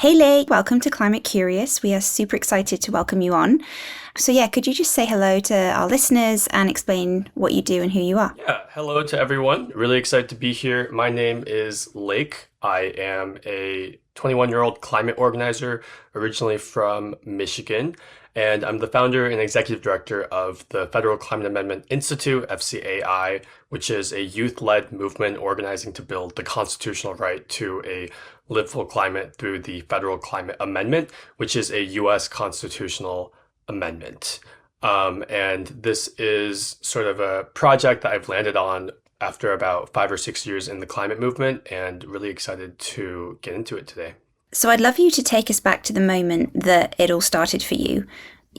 Hey Lee, welcome to Climate Curious. We are super excited to welcome you on. So yeah, could you just say hello to our listeners and explain what you do and who you are? Yeah, hello to everyone. Really excited to be here. My name is Lake. I am a 21-year-old climate organizer, originally from Michigan, and I'm the founder and executive director of the Federal Climate Amendment Institute, FCAI, which is a youth-led movement organizing to build the constitutional right to a livable climate through the Federal Climate Amendment, which is a U.S. constitutional amendment. And this is sort of a project that I've landed on after about 5 or 6 years in the climate movement, and really excited to get into it today. So I'd love you to take us back to the moment that it all started for you.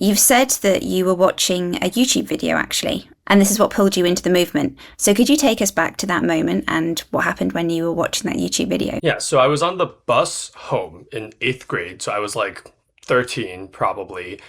You've said that you were watching a YouTube video actually, and this is what pulled you into the movement. So could you take us back to that moment and what happened when you were watching that YouTube video? Yeah, so I was on the bus home in 8th grade, so I was like 13 probably.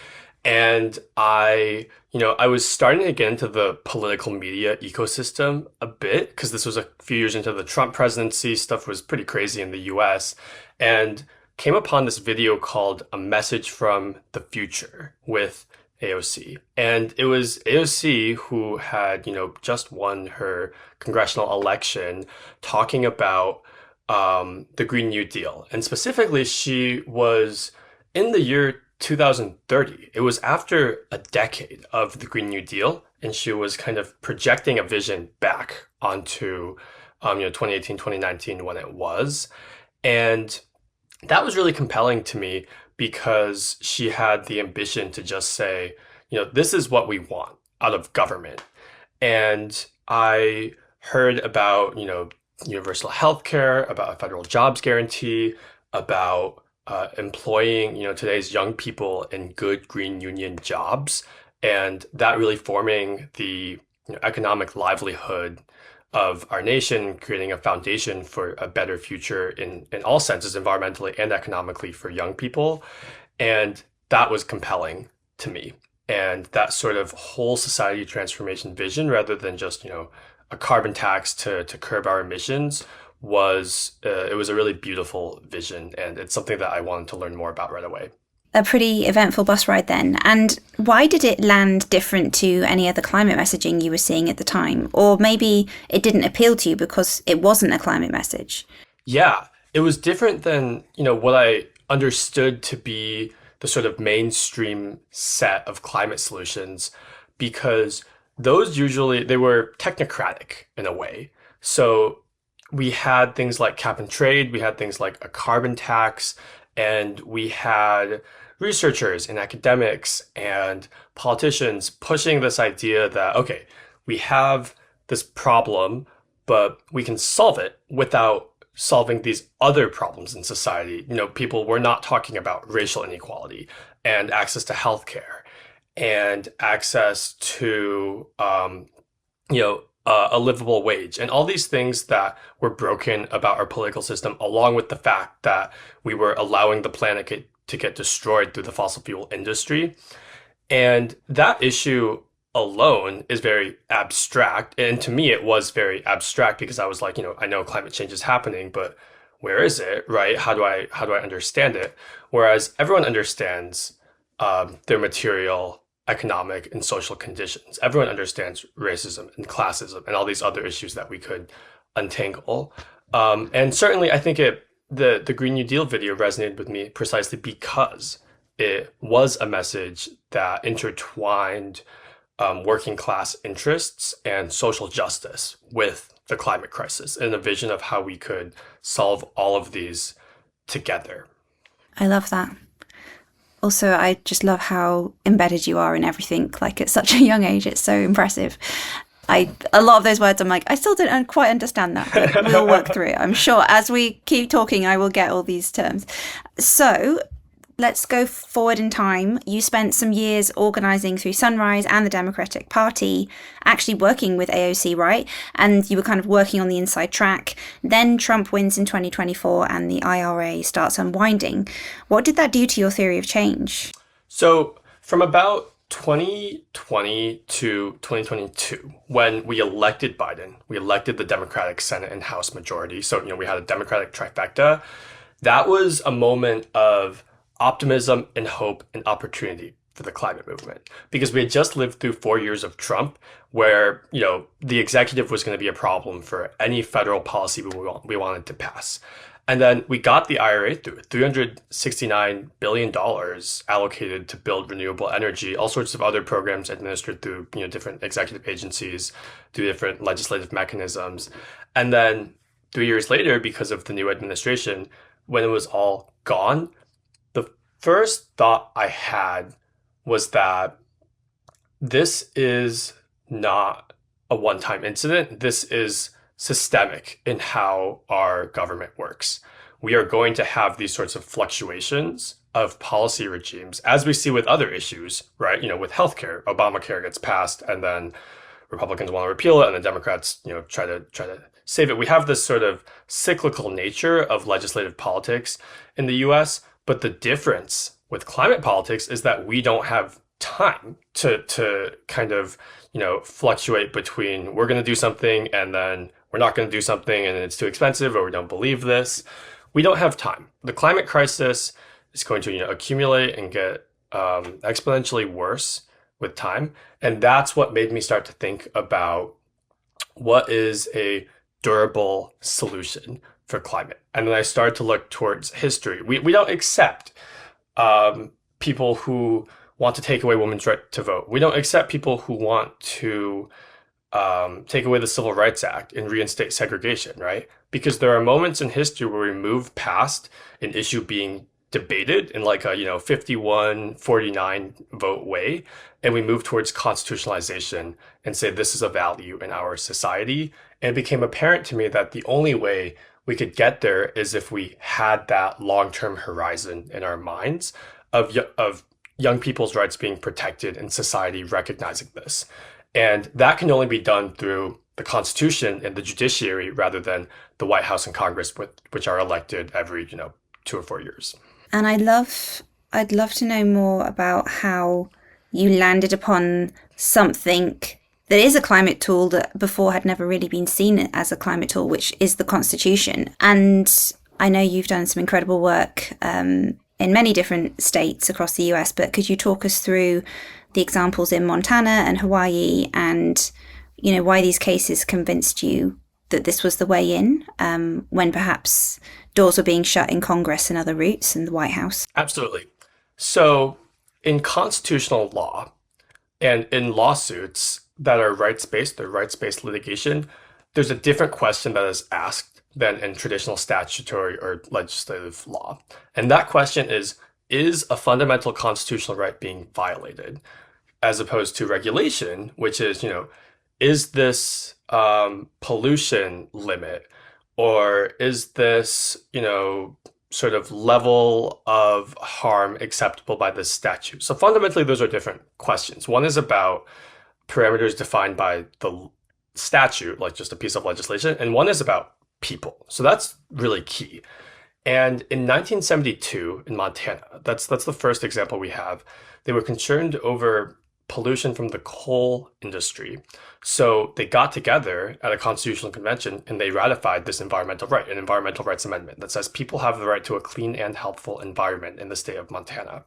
And I was starting to get into the political media ecosystem a bit because this was a few years into the Trump presidency. Stuff was pretty crazy in the US, and came upon this video called A Message from the Future with AOC. And it was AOC who had, just won her congressional election, talking about the Green New Deal. And specifically, she was in the year 2030. It was after a decade of the Green New Deal, and she was kind of projecting a vision back onto 2018, 2019 when it was. And that was really compelling to me because she had the ambition to just say, this is what we want out of government. And I heard about, universal health care, about a federal jobs guarantee, about employing, today's young people in good green union jobs, and that really forming the economic livelihood of our nation, creating a foundation for a better future in all senses, environmentally and economically for young people. And that was compelling to me. And that sort of whole society transformation vision, rather than just, a carbon tax to curb our emissions, it was a really beautiful vision, and it's something that I wanted to learn more about right away. A pretty eventful bus ride then. And why did it land different to any other climate messaging you were seeing at the time? Or maybe it didn't appeal to you because it wasn't a climate message? Yeah, it was different than, what I understood to be the sort of mainstream set of climate solutions, because those usually, they were technocratic in a way. So we had things like cap and trade, we had things like a carbon tax, and we had researchers and academics and politicians pushing this idea that, okay, we have this problem, but we can solve it without solving these other problems in society. People were not talking about racial inequality and access to healthcare and access to, a livable wage, and all these things that were broken about our political system, along with the fact that we were allowing the planet to get destroyed through the fossil fuel industry. And that issue alone is very abstract. And to me, it was very abstract because I was like, I know climate change is happening, but where is it, right? How do I understand it? Whereas everyone understands their material, economic, and social conditions. Everyone understands racism and classism and all these other issues that we could untangle. And certainly, I think the Green New Deal video resonated with me precisely because it was a message that intertwined working class interests and social justice with the climate crisis, and a vision of how we could solve all of these together. I love that. Also, I just love how embedded you are in everything, like at such a young age. It's so impressive. A lot of those words, I'm like, I still don't quite understand that, but we'll work through it. I'm sure as we keep talking, I will get all these terms. So let's go forward in time. You spent some years organising through Sunrise and the Democratic Party, actually working with AOC, right? And you were kind of working on the inside track. Then Trump wins in 2024 and the IRA starts unwinding. What did that do to your theory of change? So from about 2020 to 2022, when we elected Biden, we elected the Democratic Senate and House majority. So, we had a Democratic trifecta. That was a moment of optimism and hope and opportunity for the climate movement because we had just lived through 4 years of Trump where, the executive was going to be a problem for any federal policy we wanted to pass. And then we got the IRA through, $369 billion allocated to build renewable energy, all sorts of other programs administered through, different executive agencies, through different legislative mechanisms. And then 3 years later, because of the new administration, when it was all gone, the first thought I had was that this is not a one-time incident. This is systemic in how our government works. We are going to have these sorts of fluctuations of policy regimes, as we see with other issues, right? With healthcare, Obamacare gets passed, and then Republicans want to repeal it, and the Democrats, try to save it. We have this sort of cyclical nature of legislative politics in the U.S., but the difference with climate politics is that we don't have time to kind of, fluctuate between we're going to do something and then we're not going to do something and it's too expensive or we don't believe this. We don't have time. The climate crisis is going to, accumulate and get exponentially worse with time. And that's what made me start to think about what is a durable solution for climate. And then I started to look towards history. We don't accept people who want to take away women's right to vote. We don't accept people who want to take away the Civil Rights Act and reinstate segregation, right? Because there are moments in history where we move past an issue being debated in like a 51-49 vote way, and we move towards constitutionalization and say this is a value in our society. And it became apparent to me that the only way we could get there is if we had that long-term horizon in our minds of young people's rights being protected and society recognizing this. And that can only be done through the Constitution and the judiciary rather than the White House and Congress, which are elected every 2 or 4 years. And I'd love to know more about how you landed upon something that is a climate tool that before had never really been seen as a climate tool, which is the Constitution. And I know you've done some incredible work in many different states across the US, but could you talk us through the examples in Montana and Hawaii and, why these cases convinced you that this was the way in when perhaps doors were being shut in Congress and other routes in the White House? Absolutely. So in constitutional law and in lawsuits that are rights-based or rights-based litigation, there's a different question that is asked than in traditional statutory or legislative law. And that question is a fundamental constitutional right being violated? As opposed to regulation, which is this pollution limit, or is this, sort of level of harm acceptable by this statute? So fundamentally, those are different questions. One is about parameters defined by the statute, like just a piece of legislation, and one is about people. So that's really key. And in 1972 in Montana, that's the first example we have, they were concerned over pollution from the coal industry. So they got together at a constitutional convention and they ratified this environmental right, an environmental rights amendment that says people have the right to a clean and healthful environment in the state of Montana.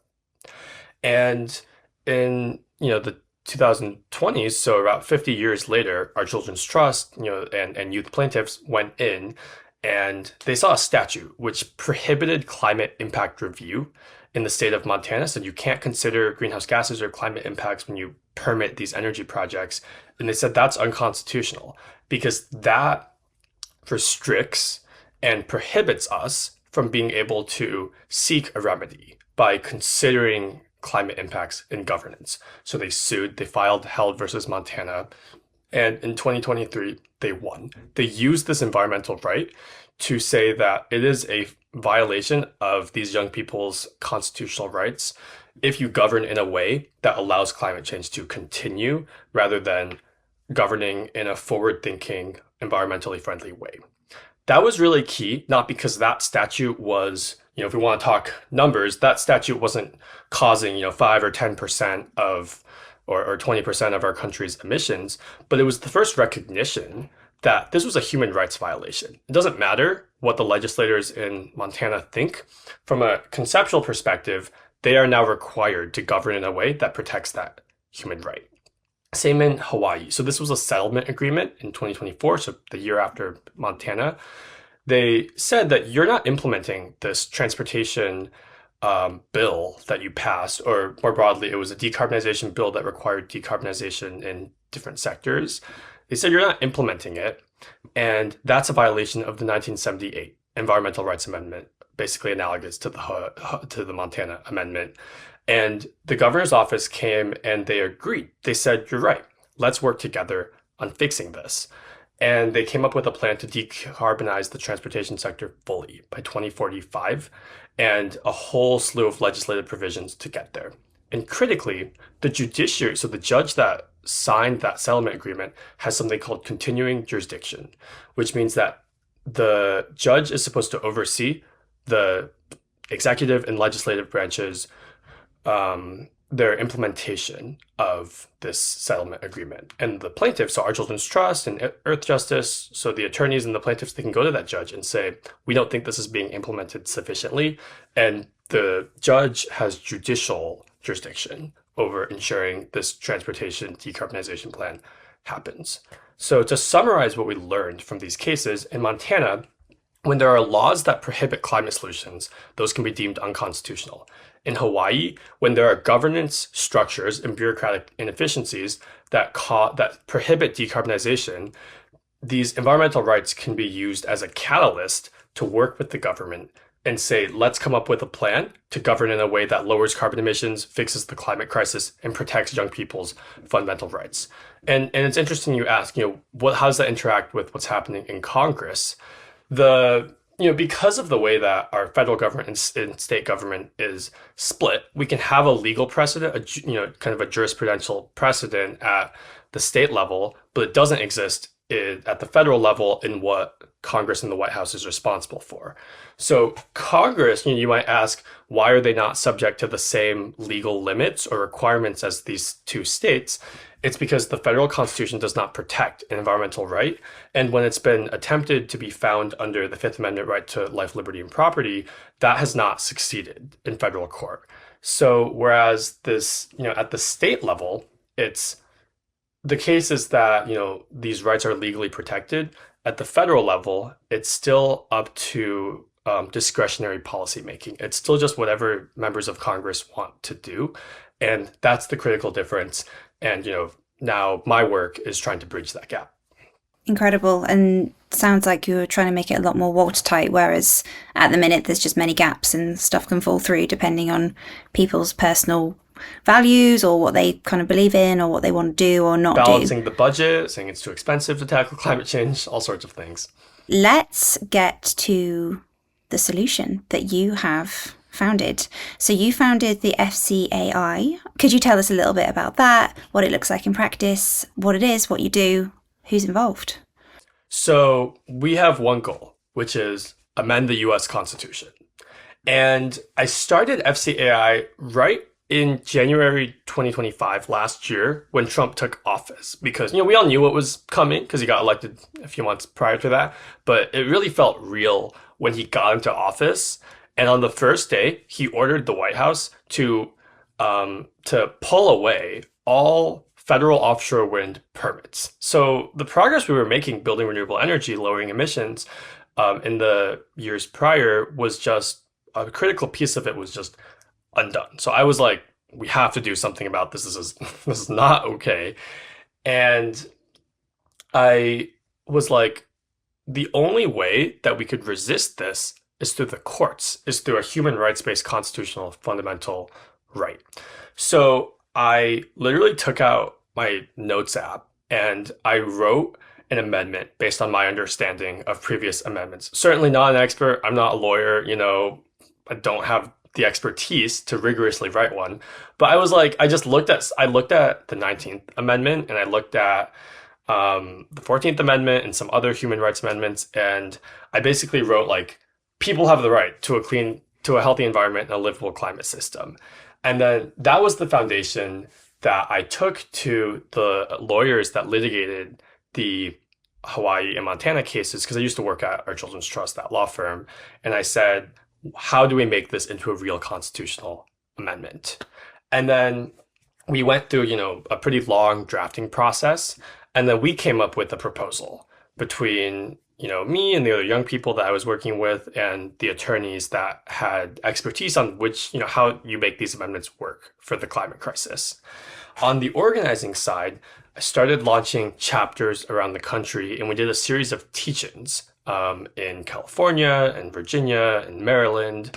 And in, the 2020s, so about 50 years later, our Children's Trust, and youth plaintiffs went in and they saw a statute which prohibited climate impact review in the state of Montana. So you can't consider greenhouse gases or climate impacts when you permit these energy projects. And they said that's unconstitutional because that restricts and prohibits us from being able to seek a remedy by considering climate impacts in governance. So they sued, they filed Held versus Montana, and in 2023, they won. They used this environmental right to say that it is a violation of these young people's constitutional rights if you govern in a way that allows climate change to continue rather than governing in a forward-thinking, environmentally friendly way. That was really key, not because that statute was, if we want to talk numbers, that statute wasn't causing, 5 or 10% of or 20% of our country's emissions, but it was the first recognition that this was a human rights violation. It doesn't matter what the legislators in Montana think. From a conceptual perspective, they are now required to govern in a way that protects that human right. Same in Hawaii. So this was a settlement agreement in 2024, so the year after Montana. They said that you're not implementing this transportation bill that you passed, or more broadly, it was a decarbonization bill that required decarbonization in different sectors. They said you're not implementing it, and that's a violation of the 1978 Environmental Rights Amendment, basically analogous to the Montana Amendment. And the governor's office came and they agreed. They said, you're right, let's work together on fixing this. And they came up with a plan to decarbonize the transportation sector fully by 2045, and a whole slew of legislative provisions to get there. And critically, the judiciary, so the judge that signed that settlement agreement, has something called continuing jurisdiction, which means that the judge is supposed to oversee the executive and legislative branches, their implementation of this settlement agreement. And the plaintiffs, so Our Children's Trust and Earth Justice, so the attorneys and the plaintiffs, they can go to that judge and say, we don't think this is being implemented sufficiently. And the judge has judicial jurisdiction over ensuring this transportation decarbonization plan happens. So to summarize what we learned from these cases, in Montana, when there are laws that prohibit climate solutions, those can be deemed unconstitutional. In Hawaii, when there are governance structures and bureaucratic inefficiencies that prohibit decarbonization, these environmental rights can be used as a catalyst to work with the government and say, let's come up with a plan to govern in a way that lowers carbon emissions, fixes the climate crisis, and protects young people's fundamental rights. And it's interesting you ask, how does that interact with what's happening in Congress? Because of the way that our federal government and state government is split, we can have a legal precedent, kind of a jurisprudential precedent at the state level, but it doesn't exist at the federal level in what Congress and the White House is responsible for. So Congress, you might ask, why are they not subject to the same legal limits or requirements as these two states? It's because the federal Constitution does not protect an environmental right. And when it's been attempted to be found under the Fifth Amendment right to life, liberty, and property, that has not succeeded in federal court. So whereas this, at the state level, it's the case is that, these rights are legally protected. At the federal level, it's still up to discretionary policymaking. It's still just whatever members of Congress want to do. And that's the critical difference. And, now my work is trying to bridge that gap. Incredible. And sounds like you're trying to make it a lot more watertight, whereas at the minute there's just many gaps and stuff can fall through depending on people's personal values or what they kind of believe in or what they want to do or not Balancing the budget, saying it's too expensive to tackle climate change, all sorts of things. Let's get to the solution that you have founded. So you founded the FCAI. Could you tell us a little bit about that, what it looks like in practice, what it is, what you do, who's involved? So we have one goal, which is amend the US Constitution. And I started FCAI right in January 2025 last year when Trump took office, because we all knew what was coming because he got elected a few months prior to that, but it really felt real when he got into office. And on the first day, he ordered the White House to pull away all federal offshore wind permits. So the progress we were making building renewable energy, lowering emissions in the years prior was just a critical piece of it was just undone. So I was like, we have to do something about this. This is not okay. And I was like, the only way that we could resist this is through the courts, is through a human rights-based constitutional fundamental right. So I literally took out my notes app and I wrote an amendment based on my understanding of previous amendments. Certainly not an expert. I'm not a lawyer. I don't have the expertise to rigorously write one. But I was like, I looked at the 19th Amendment and I looked at the 14th Amendment and some other human rights amendments. And I basically wrote people have the right to a healthy environment and a livable climate system. And then that was the foundation that I took to the lawyers that litigated the Hawaii and Montana cases, because I used to work at our Children's Trust, that law firm, and I said, how do we make this into a real constitutional amendment? And then we went through, a pretty long drafting process, and then we came up with a proposal between, me and the other young people that I was working with and the attorneys that had expertise on which, how you make these amendments work for the climate crisis. On the organizing side, I started launching chapters around the country, and we did a series of teach-ins in California and Virginia and Maryland.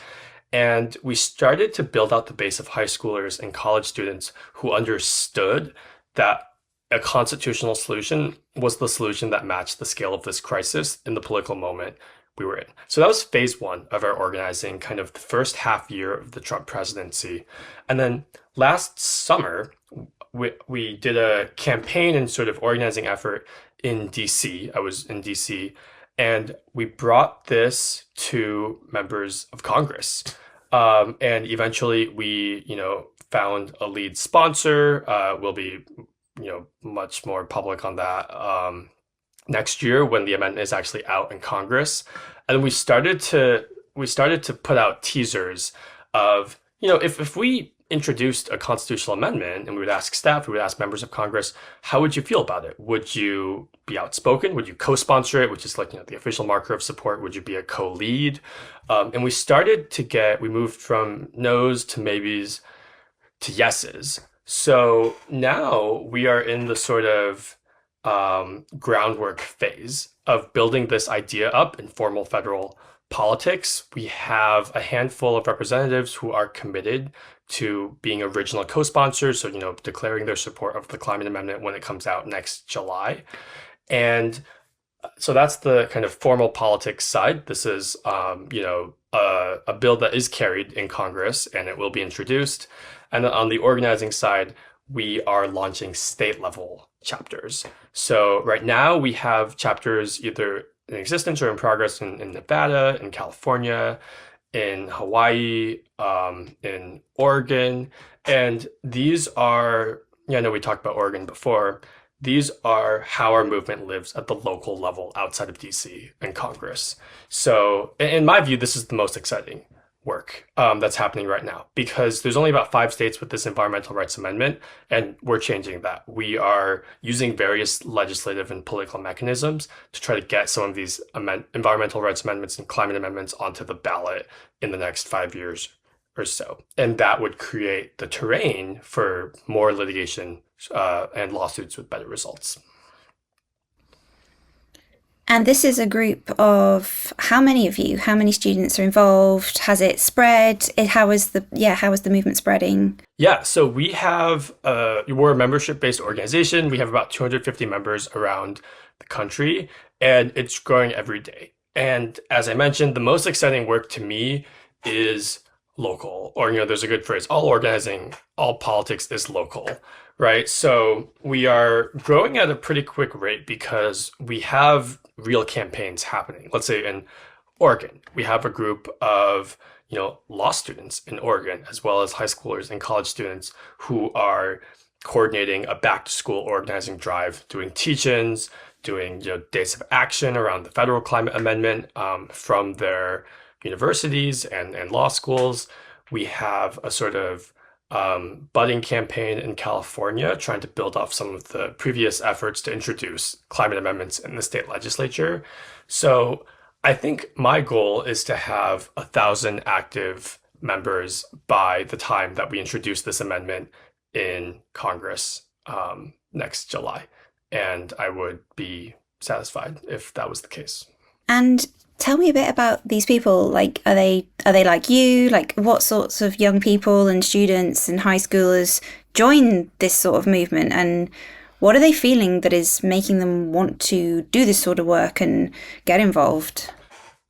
And we started to build out the base of high schoolers and college students who understood that a constitutional solution was the solution that matched the scale of this crisis in the political moment we were in. So that was phase one of our organizing, kind of the first half year of the Trump presidency. And then last summer, we did a campaign and sort of organizing effort in DC. I was in DC, and we brought this to members of Congress. And eventually we, found a lead sponsor. We'll be, much more public on that next year when the amendment is actually out in Congress. And we started to put out teasers of, if we introduced a constitutional amendment and we would ask staff, we would ask members of Congress, how would you feel about it? Would you be outspoken? Would you co-sponsor it, which is like, the official marker of support? Would you be a co-lead? And we moved from no's to maybes to yeses. So now we are in the sort of groundwork phase of building this idea up in formal federal politics. We have a handful of representatives who are committed to being original co-sponsors, so declaring their support of the climate amendment when it comes out next July. And so that's the kind of formal politics side. This is a bill that is carried in Congress, and it will be introduced. And then on the organizing side, we are launching state level chapters. So right now we have chapters either in existence or in progress in Nevada, in California, in Hawaii, in Oregon. And these are, I know we talked about Oregon before. These are how our movement lives at the local level outside of DC and Congress. So in my view, this is the most exciting work that's happening right now, because there's only about 5 states with this environmental rights amendment, and we're changing that. We are using various legislative and political mechanisms to try to get some of these environmental rights amendments and climate amendments onto the ballot in the next 5 years or so. And that would create the terrain for more litigation and lawsuits with better results. And this is a group of how many of you? How many students are involved? Has it spread? How is the movement spreading? Yeah, so we have we're a membership-based organization. We have about 250 members around the country, and it's growing every day. And as I mentioned, the most exciting work to me is local, or there's a good phrase: all organizing, all politics is local. Right. So we are growing at a pretty quick rate because we have real campaigns happening. Let's say in Oregon, we have a group of, law students in Oregon, as well as high schoolers and college students who are coordinating a back to school organizing drive, doing teach-ins, doing, days of action around the federal climate amendment from their universities and law schools. We have a sort of budding campaign in California, trying to build off some of the previous efforts to introduce climate amendments in the state legislature. So I think my goal is to have 1,000 active members by the time that we introduce this amendment in Congress next July. And I would be satisfied if that was the case. And tell me a bit about these people. Like, are they like you? Like, what sorts of young people and students and high schoolers join this sort of movement? And what are they feeling that is making them want to do this sort of work and get involved?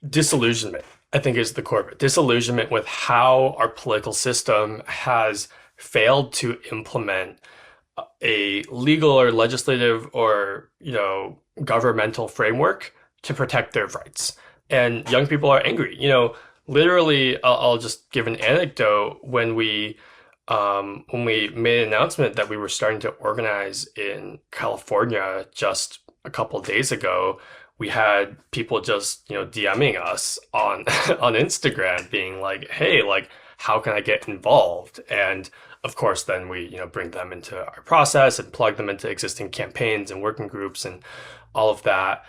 Disillusionment, I think, is the core of it. Disillusionment with how our political system has failed to implement a legal or legislative or, governmental framework to protect their rights. And young people are angry. Literally, I'll just give an anecdote. When we when we made an announcement that we were starting to organize in California just a couple days ago, we had people just, DMing us on on Instagram being like, "Hey, like, how can I get involved?" And of course, then we, bring them into our process and plug them into existing campaigns and working groups and all of that.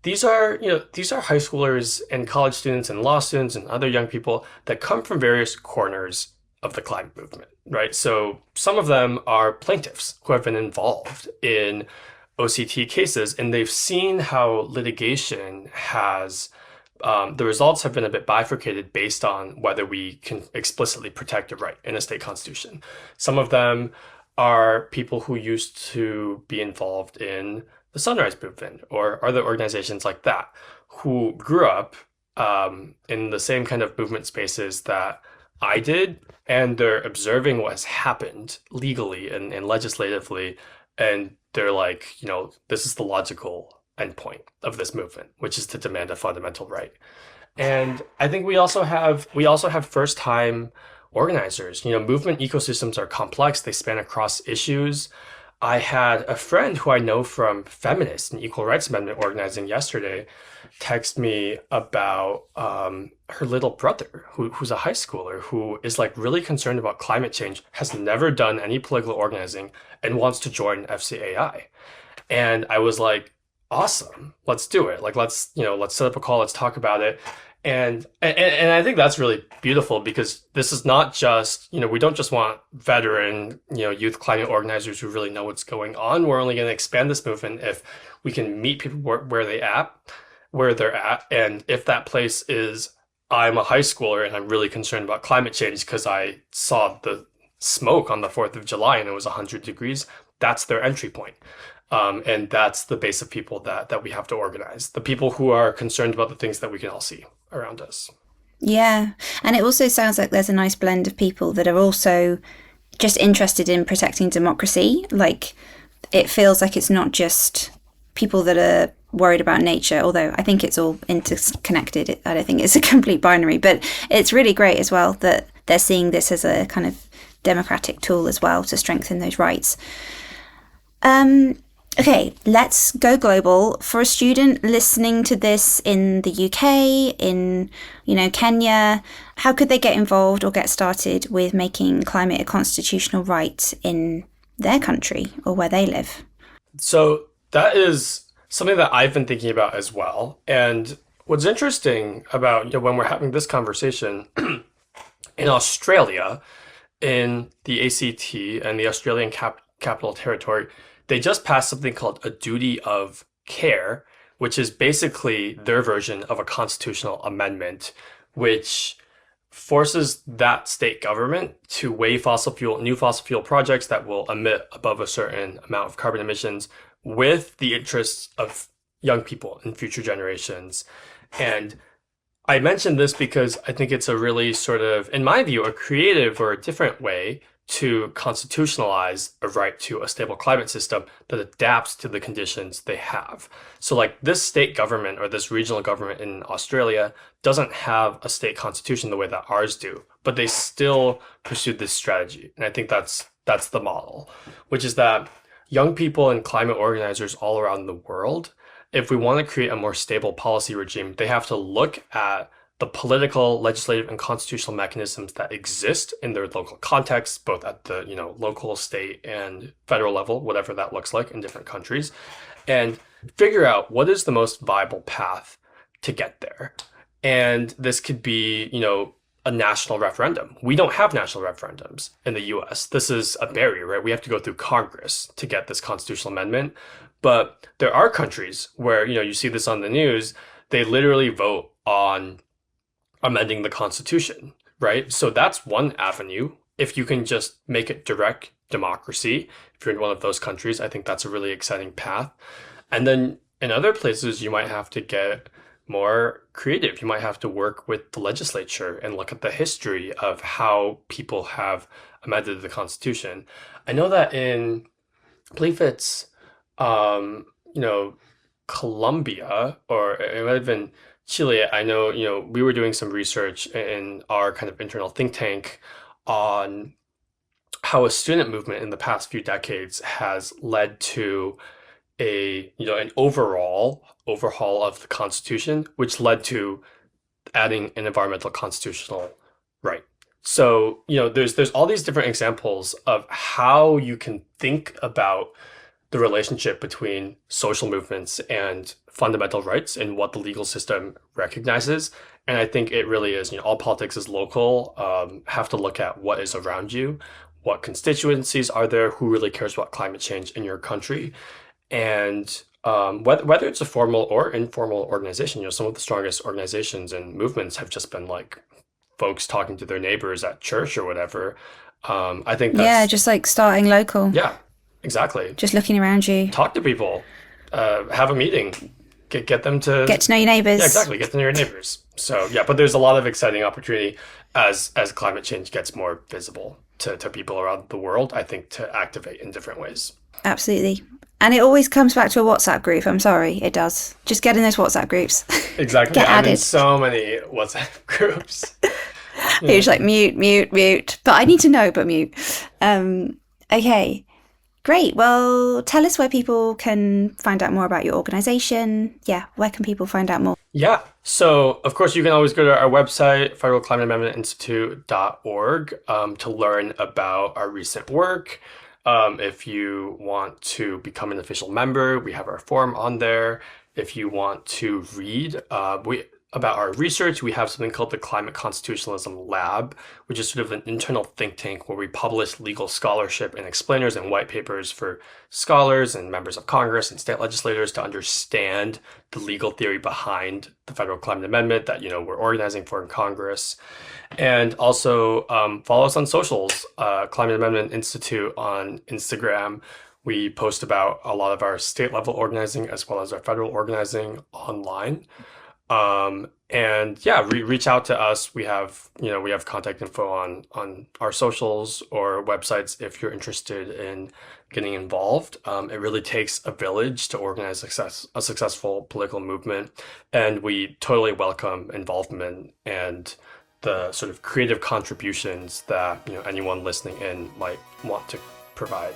These are high schoolers and college students and law students and other young people that come from various corners of the climate movement, right? So some of them are plaintiffs who have been involved in OCT cases, and they've seen how litigation has the results have been a bit bifurcated based on whether we can explicitly protect a right in a state constitution. Some of them are people who used to be involved in the Sunrise Movement or other organizations like that, who grew up in the same kind of movement spaces that I did, and they're observing what has happened legally and legislatively, and they're like, this is the logical endpoint of this movement, which is to demand a fundamental right. And I think we also have first time organizers. Movement ecosystems are complex, they span across issues. I had a friend who I know from feminist and equal rights amendment organizing yesterday text me about her little brother who's a high schooler who is like really concerned about climate change, has never done any political organizing, and wants to join FCAI. And I was like, awesome, let's do it. Like, let's set up a call, let's talk about it. And I think that's really beautiful, because this is not just, we don't just want veteran, youth climate organizers who really know what's going on. We're only going to expand this movement if we can meet people where they're at. And if that place is, I'm a high schooler and I'm really concerned about climate change because I saw the smoke on the 4th of July and it was 100 degrees, that's their entry point. And that's the base of people that we have to organize. The people who are concerned about the things that we can all see around us. Yeah. And it also sounds like there's a nice blend of people that are also just interested in protecting democracy. Like, it feels like it's not just people that are worried about nature, although I think it's all interconnected. I don't think it's a complete binary, but it's really great as well that they're seeing this as a kind of democratic tool as well to strengthen those rights. Okay, let's go global. For a student listening to this in the UK, in, Kenya, how could they get involved or get started with making climate a constitutional right in their country or where they live? So that is something that I've been thinking about as well. And what's interesting about, when we're having this conversation in Australia, in the ACT and the Australian Capital Territory, they just passed something called a duty of care, which is basically their version of a constitutional amendment, which forces that state government to weigh new fossil fuel projects that will emit above a certain amount of carbon emissions with the interests of young people and future generations. And I mentioned this because I think it's a really sort of, in my view, a creative or a different way to constitutionalize a right to a stable climate system that adapts to the conditions they have. So like this state government or this regional government in Australia doesn't have a state constitution the way that ours do, but they still pursued this strategy. And I think that's the model, which is that young people and climate organizers all around the world, if we want to create a more stable policy regime, they have to look at the political, legislative, and constitutional mechanisms that exist in their local context, both at the local, state, and federal level, whatever that looks like in different countries, and figure out what is the most viable path to get there. And this could be, a national referendum. We don't have national referendums in the US. This is a barrier, right? We have to go through Congress to get this constitutional amendment. But there are countries where, you see this on the news, they literally vote on amending the Constitution, right? So that's one avenue. If you can just make it direct democracy, if you're in one of those countries, I think that's a really exciting path. And then in other places, you might have to get more creative. You might have to work with the legislature and look at the history of how people have amended the Constitution. I know that I believe it's, Colombia, or it might have been Chile. I know, we were doing some research in our kind of internal think tank on how a student movement in the past few decades has led to an overhaul of the Constitution, which led to adding an environmental constitutional right. So, there's all these different examples of how you can think about the relationship between social movements and fundamental rights and what the legal system recognizes. And I think it really is, all politics is local. Have to look at what is around you, what constituencies are there, who really cares about climate change in your country. And whether it's a formal or informal organization, some of the strongest organizations and movements have just been like folks talking to their neighbors at church or whatever. I think that's... just like starting local. Yeah, exactly. Just looking around you. Talk to people. Have a meeting. Get them to... Get to know your neighbors. Yeah, exactly. Get to know your neighbors. So, yeah, but there's a lot of exciting opportunity as climate change gets more visible to people around the world, I think, to activate in different ways. Absolutely. And it always comes back to a WhatsApp group. I'm sorry, it does. Just get in those WhatsApp groups. Exactly. Get I'm added. in so many WhatsApp groups. You're just like mute. But I need to know, but mute. Okay, great. Well, tell us where people can find out more about your organization. Yeah, where can people find out more? Yeah. So, of course, you can always go to our website, federalclimateamendmentinstitute.org, to learn about our recent work. If you want to become an official member, we have our form on there. If you want to read about our research, we have something called the Climate Constitutionalism Lab, which is sort of an internal think tank where we publish legal scholarship and explainers and white papers for scholars and members of Congress and state legislators to understand the legal theory behind the federal climate amendment that, we're organizing for in Congress. And also follow us on socials, Climate Amendment Institute on Instagram. We post about a lot of our state level organizing as well as our federal organizing online. Reach out to us. We have contact info on our socials or websites if you're interested in getting involved. It really takes a village to organize a successful political movement, and we totally welcome involvement and the sort of creative contributions that anyone listening in might want to provide.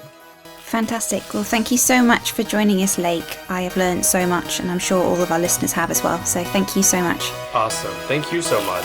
Fantastic. Well, thank you so much for joining us, Lake. I have learned so much, and I'm sure all of our listeners have as well. So thank you so much. Awesome. Thank you so much.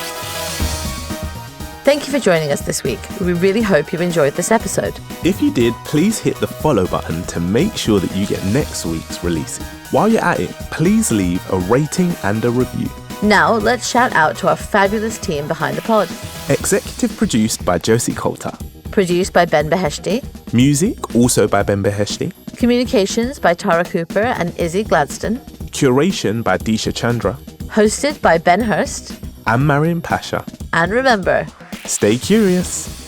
Thank you for joining us this week. We really hope you've enjoyed this episode. If you did, please hit the follow button to make sure that you get next week's release. While you're at it, please leave a rating and a review. Now, let's shout out to our fabulous team behind the pod. Executive produced by Josie Colter. Produced by Ben Beheshty. Music also by Ben Beheshty. Communications by Tara Cooper and Izzy Gladstone. Curation by Deesha Chandra. Hosted by Ben Hurst. And Maryam Pasha. And remember, stay curious.